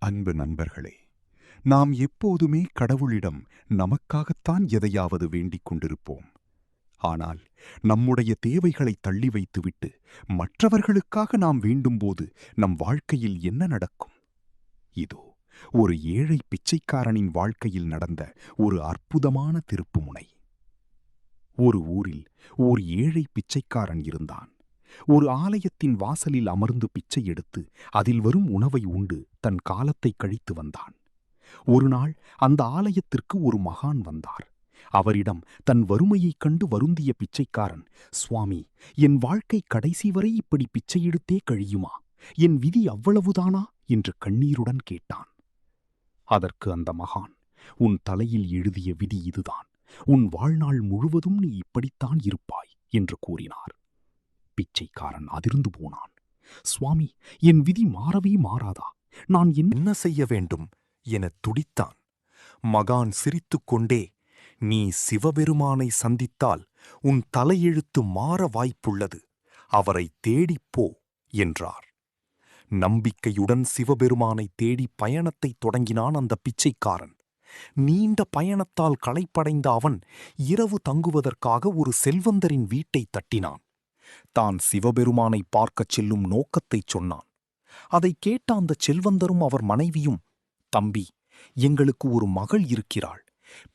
அன்பு நண்பர்களே, நாம் எப்போதுமே கடவுளிடம் நமக்காகத்தான் எதையாவது வேண்டிக் கொண்டிருப்போம். ஆனால் நம்முடைய தேவைகளை தள்ளி வைத்துவிட்டு மற்றவர்களுக்காக நாம் வேண்டும்போது நம் வாழ்க்கையில் என்ன நடக்கும்? இதோ ஒரு ஏழை பிச்சைக்காரனின் வாழ்க்கையில் நடந்த ஒரு அற்புதமான திருப்புமுனை. ஒரு ஊரில் ஓர் ஏழை பிச்சைக்காரன் இருந்தான். ஒரு ஆலயத்தின் வாசலில் அமர்ந்து பிச்சை எடுத்து அதில் வரும் உணவை உண்டு தன் காலத்தை கழித்து வந்தான். ஒரு நாள் அந்த ஆலயத்திற்கு ஒரு மகான் வந்தார். அவரிடம் தன் வறுமையைக் கண்டு வருந்திய பிச்சைக்காரன், சுவாமி, என் வாழ்க்கை கடைசி வரை இப்படி பிச்சை எடுத்தே கழியுமா? என் விதி அவ்வளவுதானா என்று கண்ணீருடன் கேட்டான். அதற்கு அந்த மகான், உன் தலையில் எழுதிய விதி இதுதான். உன் வாழ்நாள் முழுவதும் நீ இப்படித்தான் இருப்பாய் என்று கூறினார். பிச்சைக்காரன் அதிர்ந்து போனான். சுவாமி, என் விதி மாறவே மாறாதா? நான் என்ன செய்ய வேண்டும் என துடித்தான். மகான் சிரித்துக்கொண்டே, நீ சிவபெருமானை சந்தித்தால் உன் தலையெழுத்து மாற வாய்ப்புள்ளது. அவரை தேடிப்போ என்றார். நம்பிக்கையுடன் சிவபெருமானை தேடி பயணத்தை தொடங்கினான் அந்த பிச்சைக்காரன். நீண்ட பயணத்தால் களைப்படைந்த அவன் இரவு தங்குவதற்காக ஒரு செல்வந்தரின் வீட்டை தட்டினான். தான் சிவபெருமானை பார்க்கச் செல்லும் நோக்கத்தைச் சொன்னான். அதைக் கேட்ட அந்த செல்வந்தரும் அவர் மனைவியும், தம்பி, எங்களுக்கு ஒரு மகள் இருக்கிறாள்.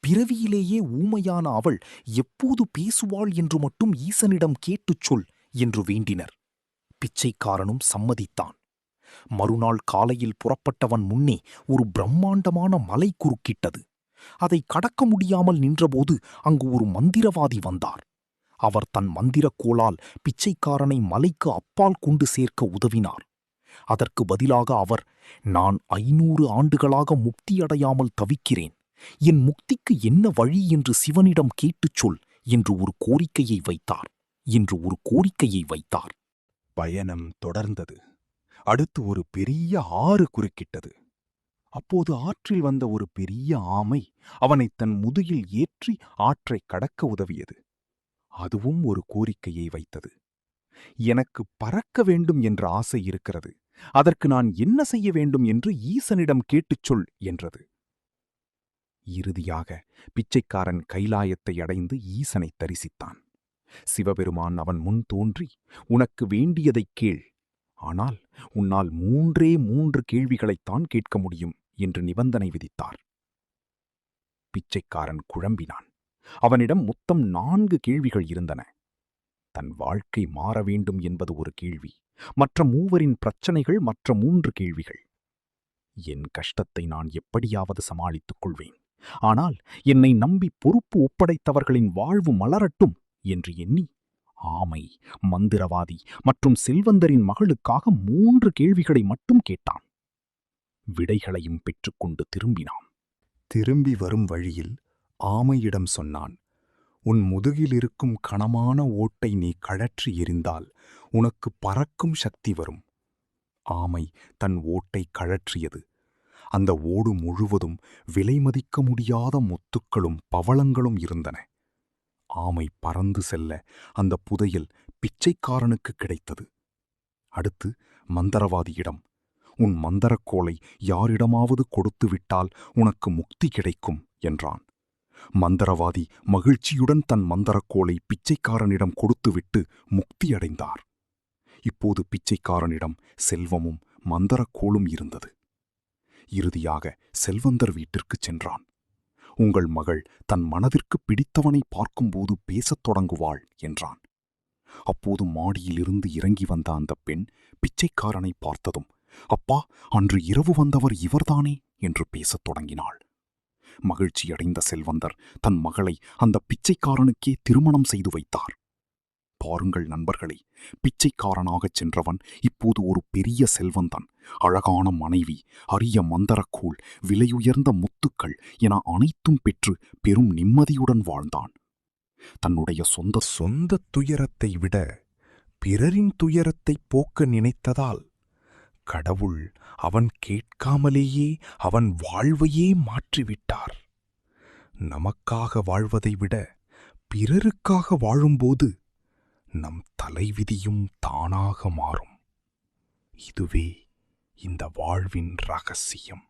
பிறவியிலேயே ஊமையான அவள் எப்போது பேசுவாள் என்று மட்டும் ஈசனிடம் கேட்டுச் சொல் என்று வேண்டினர். பிச்சைக்காரனும் சம்மதித்தான். மறுநாள் காலையில் புறப்பட்டவன் முன்னே ஒரு பிரம்மாண்டமான மலை குறுக்கிட்டது. அதை கடக்க முடியாமல் நின்றபோது அங்கு ஒரு மந்திரவாதி வந்தார். அவர் தன் மந்திரக்கோளால் பிச்சைக்காரனை மலைக்கு அப்பால் கொண்டு சேர்க்க உதவினார். அதற்கு பதிலாக அவர், நான் 500 ஆண்டுகளாக முக்தியடையாமல் தவிக்கிறேன். என் முக்திக்கு என்ன வழி என்று சிவனிடம் கேட்டுச் சொல் என்று ஒரு கோரிக்கையை வைத்தார். பயணம் தொடர்ந்தது. அடுத்து ஒரு பெரிய ஆறு குறுக்கிட்டது. அப்போது ஆற்றில் வந்த ஒரு பெரிய ஆமை அவனை தன் முதுகில் ஏற்றி ஆற்றைக் கடக்க உதவியது. அதுவும் ஒரு கோரிக்கையை வைத்தது. எனக்கு பறக்க வேண்டும் என்ற ஆசை இருக்கிறது. அதற்கு நான் என்ன செய்ய வேண்டும் என்று ஈசனிடம் கேட்டுச் சொல் என்றது. இறுதியாக பிச்சைக்காரன் கைலாயத்தை அடைந்து ஈசனை தரிசித்தான். சிவபெருமான் அவன் முன் தோன்றி, உனக்கு வேண்டியதைக் கேள், ஆனால் உன்னால் 3 கேள்விகளைத்தான் கேட்க முடியும் என்று நிபந்தனை விதித்தார். பிச்சைக்காரன் குழம்பினான். அவனிடம் மொத்தம் 4 கேள்விகள் இருந்தன. தன் வாழ்க்கை மாற வேண்டும் என்பது ஒரு கேள்வி, மற்ற 3 பிரச்சனைகள் மற்ற 3 கேள்விகள். என் கஷ்டத்தை நான் எப்படியாவது சமாளித்துக் கொள்வேன். ஆனால் என்னை நம்பி பொறுப்பு ஒப்படைத்தவர்களின் வாழ்வு மலரட்டும் என்று எண்ணி ஆமை, மந்திரவாதி மற்றும் செல்வந்தரின் மகளுக்காக 3 கேள்விகளை மட்டும் கேட்டான். விடைகளையும் பெற்றுக்கொண்டு திரும்பினான். திரும்பி வரும் வழியில் ஆமையிடம் சொன்னான், உன் முதுகில் இருக்கும் கனமான ஓட்டை நீ கழற்றி எறிந்தால் உனக்கு பறக்கும் சக்தி வரும். ஆமை தன் ஓட்டை கழற்றியது. அந்த ஓடு முழுவதும் விலைமதிக்க முடியாத முத்துக்களும் பவளங்களும் இருந்தன. ஆமை பறந்து செல்ல அந்த புதையல் பிச்சைக்காரனுக்கு கிடைத்தது. அடுத்து மந்திரவாதியிடம், உன் மந்திரக்கோலை யாரிடமாவது கொடுத்து விட்டால் உனக்கு முக்தி கிடைக்கும் என்றான். மந்திரவாதி மகிழ்ச்சியுடன் தன் மந்திரக்கோலை பிச்சைக்காரனிடம் கொடுத்துவிட்டு முக்தியடைந்தார். இப்போது பிச்சைக்காரனிடம் செல்வமும் மந்திரக்கோலும் இருந்தது. இறுதியாக செல்வந்தர் வீட்டிற்குச் சென்றான். உங்கள் மகள் தன் மனதிற்கு பிடித்தவனை பார்க்கும்போது பேசத் தொடங்குவாள் என்றான். அப்போது மாடியிலிருந்து இறங்கி வந்த அந்த பெண் பிச்சைக்காரனை பார்த்ததும், அப்பா, அன்று இரவு வந்தவர் இவர்தானே என்று பேசத் தொடங்கினாள். மகிழ்ச்சியடைந்த செல்வந்தர் தன் மகளை அந்த பிச்சைக்காரனுக்கே திருமணம் செய்து வைத்தார். பாருங்கள் நண்பர்களே, பிச்சைக்காரனாகச் சென்றவன் இப்போது ஒரு பெரிய செல்வந்தன். அழகான மனைவி, அரிய மந்திரக்கோள், விலையுயர்ந்த முத்துக்கள் என அனைத்தும் பெற்று பெரும் நிம்மதியுடன் வாழ்ந்தான். தன்னுடைய சொந்த துயரத்தை விட பிறரின் துயரத்தைப் போக்க நினைத்ததால் கடவுள் அவன் கேட்காமலேயே அவன் வாழ்வையே மாற்றிவிட்டார். நமக்காக வாழ்வதை விட பிறருக்காக வாழும்போது நம் தலைவிதியும் தானாக மாறும். இதுவே இந்த வாழ்வின் ரகசியம்.